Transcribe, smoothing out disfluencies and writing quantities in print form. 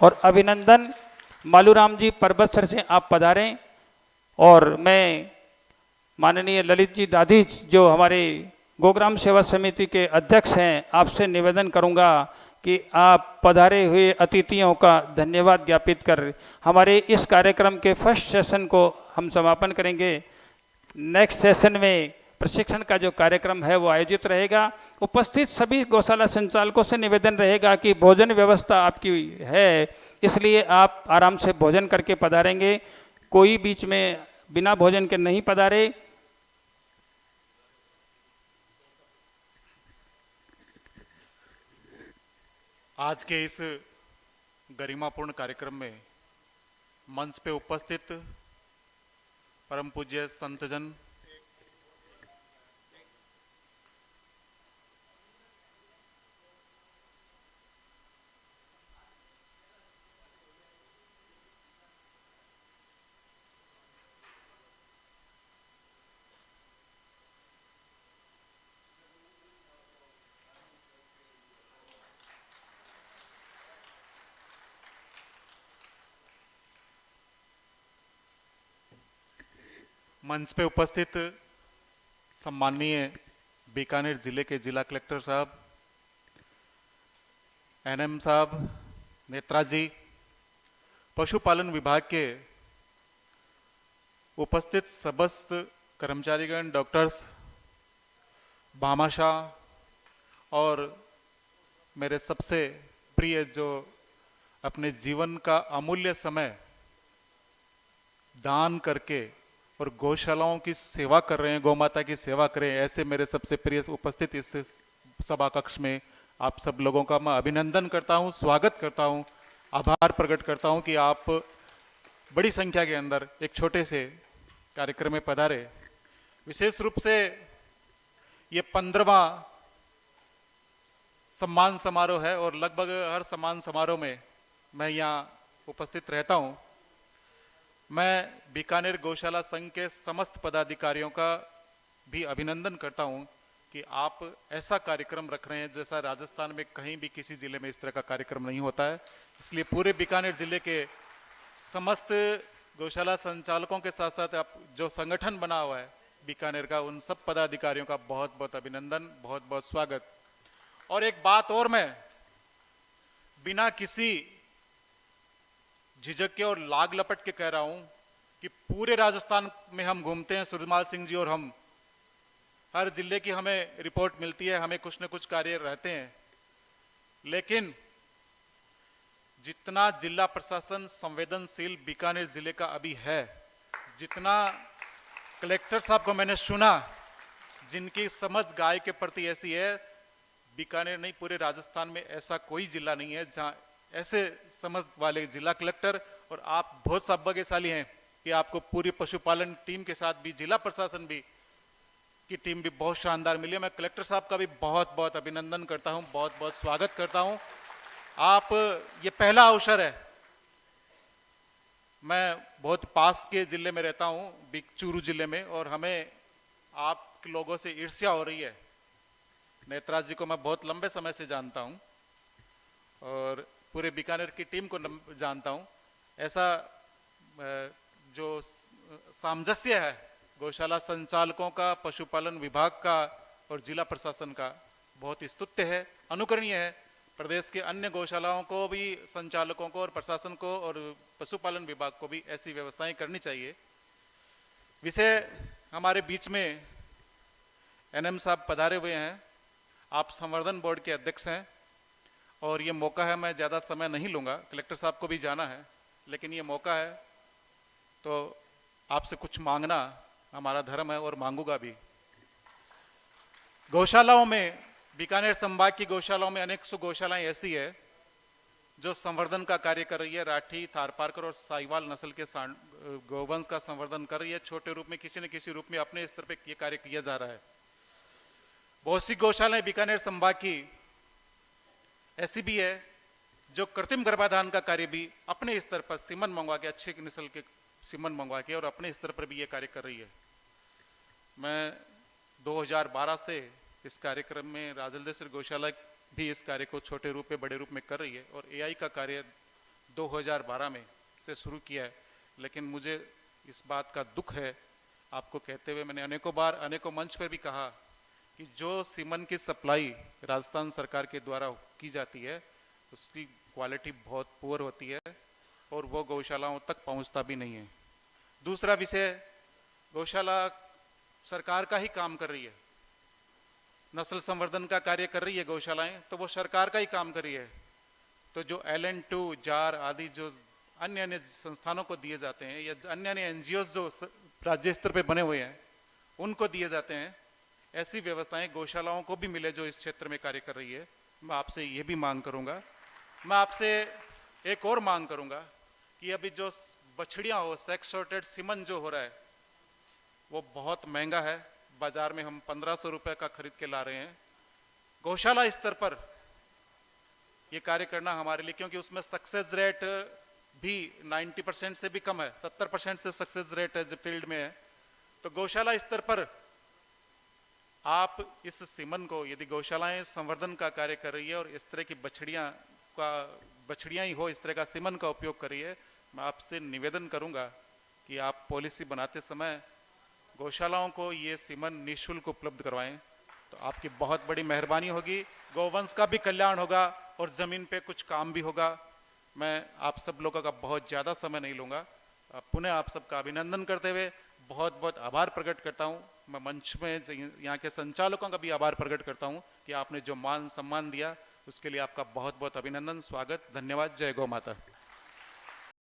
और अभिनंदन। मालूराम जी परबतसर से आप पधारें। और मैं माननीय ललित जी दाधीच जो हमारे गोग्राम सेवा समिति के अध्यक्ष हैं, आपसे निवेदन करूंगा कि आप पधारे हुए अतिथियों का धन्यवाद ज्ञापित कर हमारे इस कार्यक्रम के फर्स्ट सेशन को हम समापन करेंगे। नेक्स्ट सेशन में प्रशिक्षण का जो कार्यक्रम है वो आयोजित रहेगा। उपस्थित सभी गौशाला संचालकों से निवेदन रहेगा कि भोजन व्यवस्था आपकी है, इसलिए आप आराम से भोजन करके पधारेंगे। कोई बीच में बिना भोजन के नहीं पधारे। आज के इस गरिमापूर्ण कार्यक्रम में मंच पे उपस्थित परम पूज्य संतजन, मंच पे उपस्थित सम्माननीय बीकानेर जिले के जिला कलेक्टर साहब, एनएम साहब, नेत्रा जी, पशुपालन विभाग के उपस्थित समस्त कर्मचारीगण, डॉक्टर्स, भामाशाह और मेरे सबसे प्रिय जो अपने जीवन का अमूल्य समय दान करके और गौशालाओं की सेवा कर रहे हैं, गौ माता की सेवा करें, ऐसे मेरे सबसे प्रिय उपस्थित इस सभा कक्ष में आप सब लोगों का मैं अभिनंदन करता हूं, स्वागत करता हूं, आभार प्रकट करता हूं कि आप बड़ी संख्या के अंदर एक छोटे से कार्यक्रम में पधारे। विशेष रूप से ये 15वां सम्मान समारोह है और लगभग हर सम्मान समारोह में मैं यहाँ उपस्थित रहता हूँ। मैं बीकानेर गौशाला संघ के समस्त पदाधिकारियों का भी अभिनंदन करता हूं कि आप ऐसा कार्यक्रम रख रहे हैं जैसा राजस्थान में कहीं भी किसी जिले में इस तरह का कार्यक्रम नहीं होता है। इसलिए पूरे बीकानेर जिले के समस्त गौशाला संचालकों के साथ साथ आप जो संगठन बना हुआ है बीकानेर का, उन सब पदाधिकारियों का बहुत बहुत अभिनंदन, बहुत बहुत स्वागत। और एक बात और मैं बिना किसी झिझक के और लाग लपट के कह रहा हूं कि पूरे राजस्थान में हम घूमते हैं, सूरजमाल सिंह जी और हम, हर जिले की हमें रिपोर्ट मिलती है, हमें कुछ न कुछ कार्य रहते हैं, लेकिन जितना जिला प्रशासन संवेदनशील बीकानेर जिले का अभी है, जितना कलेक्टर साहब को मैंने सुना, जिनकी समझ गाय के प्रति ऐसी है, बीकानेर नहीं पूरे राजस्थान में ऐसा कोई जिला नहीं है जहां ऐसे समझ वाले जिला कलेक्टर, और आप बहुत सौभाग्यशाली हैं कि आपको पूरी पशुपालन टीम के साथ भी जिला प्रशासन भी की टीम भी बहुत शानदार मिली है। मैं कलेक्टर साहब का भी बहुत बहुत अभिनंदन करता हूं, बहुत बहुत स्वागत करता हूं। आप, ये पहला अवसर है, मैं बहुत पास के जिले में रहता हूं, चूरू जिले में, और हमें आप लोगों से ईर्ष्या हो रही है। नेत्रा जी को मैं बहुत लंबे समय से जानता हूं और पूरे बीकानेर की टीम को जानता हूं। ऐसा जो सामंजस्य है गौशाला संचालकों का, पशुपालन विभाग का और जिला प्रशासन का, बहुत ही स्तुत्य है, अनुकरणीय है। प्रदेश के अन्य गौशालाओं को भी, संचालकों को और प्रशासन को और पशुपालन विभाग को भी ऐसी व्यवस्थाएं करनी चाहिए। विषय हमारे बीच में एनएम साहब पधारे हुए हैं, आप संवर्धन बोर्ड के अध्यक्ष हैं और ये मौका है, मैं ज़्यादा समय नहीं लूँगा, कलेक्टर साहब को भी जाना है, लेकिन ये मौका है तो आपसे कुछ मांगना हमारा धर्म है और मांगूंगा भी। गौशालाओं में, बीकानेर संभाग की गौशालाओं में अनेक सौ गौशालाएं ऐसी है जो संवर्धन का कार्य कर रही है। राठी, थारपारकर और साहिवाल नस्ल के गौवंश का संवर्धन कर रही है। छोटे रूप में, किसी न किसी रूप में अपने स्तर पर यह कार्य किया जा रहा है। बहुत सी गौशालाएं बीकानेर संभाग की ऐसी भी है जो कृत्रिम गर्भाधान का कार्य भी अपने स्तर पर सीमन मंगवा के, अच्छे नस्ल के सीमन मंगवा के और अपने स्तर पर भी ये कार्य कर रही है। मैं 2012 से इस कार्यक्रम में, राजलदेश्वर गौशाला भी इस कार्य को छोटे रूप में, बड़े रूप में कर रही है और एआई का कार्य 2012 में से शुरू किया है, लेकिन मुझे इस बात का दुख है आपको कहते हुए, मैंने अनेकों बार अनेकों मंच पर भी कहा कि जो सीमेंट की सप्लाई राजस्थान सरकार के द्वारा की जाती है उसकी क्वालिटी बहुत पुअर होती है और वो गौशालाओं तक पहुंचता भी नहीं है। दूसरा विषय, गौशाला सरकार का ही काम कर रही है, नस्ल संवर्धन का कार्य कर रही है गौशालाएं, तो वो सरकार का ही काम कर रही है। तो जो LN2 जार आदि जो अन्य अन्य संस्थानों को दिए जाते हैं या अन्य अन्य NGOs जो राज्य स्तर पे बने हुए हैं उनको दिए जाते हैं, ऐसी व्यवस्थाएं गौशालाओं को भी मिले जो इस क्षेत्र में कार्य कर रही है। मैं आपसे ये भी मांग करूंगा, मैं आपसे एक और मांग करूंगा कि अभी जो बछड़ियां हो, सेक्स सॉर्टेड सीमन जो हो रहा है वो बहुत महंगा है, बाजार में हम 1500 रुपए का खरीद के ला रहे हैं। गौशाला स्तर पर ये कार्य करना हमारे लिए, क्योंकि उसमें सक्सेस रेट भी 90% से भी कम है, 70% से सक्सेस रेट है जो फील्ड में है। तो गौशाला स्तर पर आप इस सीमन को, यदि गौशालाएं संवर्धन का कार्य कर रही है और इस तरह की बछड़ियां ही हो, इस तरह का सीमन का उपयोग कर रही है, मैं आपसे निवेदन करूंगा कि आप पॉलिसी बनाते समय गौशालाओं को ये सीमन निःशुल्क उपलब्ध करवाएं, तो आपकी बहुत बड़ी मेहरबानी होगी, गौवंश का भी कल्याण होगा और जमीन पे कुछ काम भी होगा। मैं आप सब लोगों का बहुत ज़्यादा समय नहीं लूँगा। पुनः आप सबका अभिनंदन करते हुए बहुत बहुत आभार प्रकट करता हूँ। मैं मंच में यहाँ के संचालकों का भी आभार प्रकट करता हूँ कि आपने जो मान सम्मान दिया उसके लिए आपका बहुत बहुत अभिनंदन, स्वागत, धन्यवाद। जय गौ माता।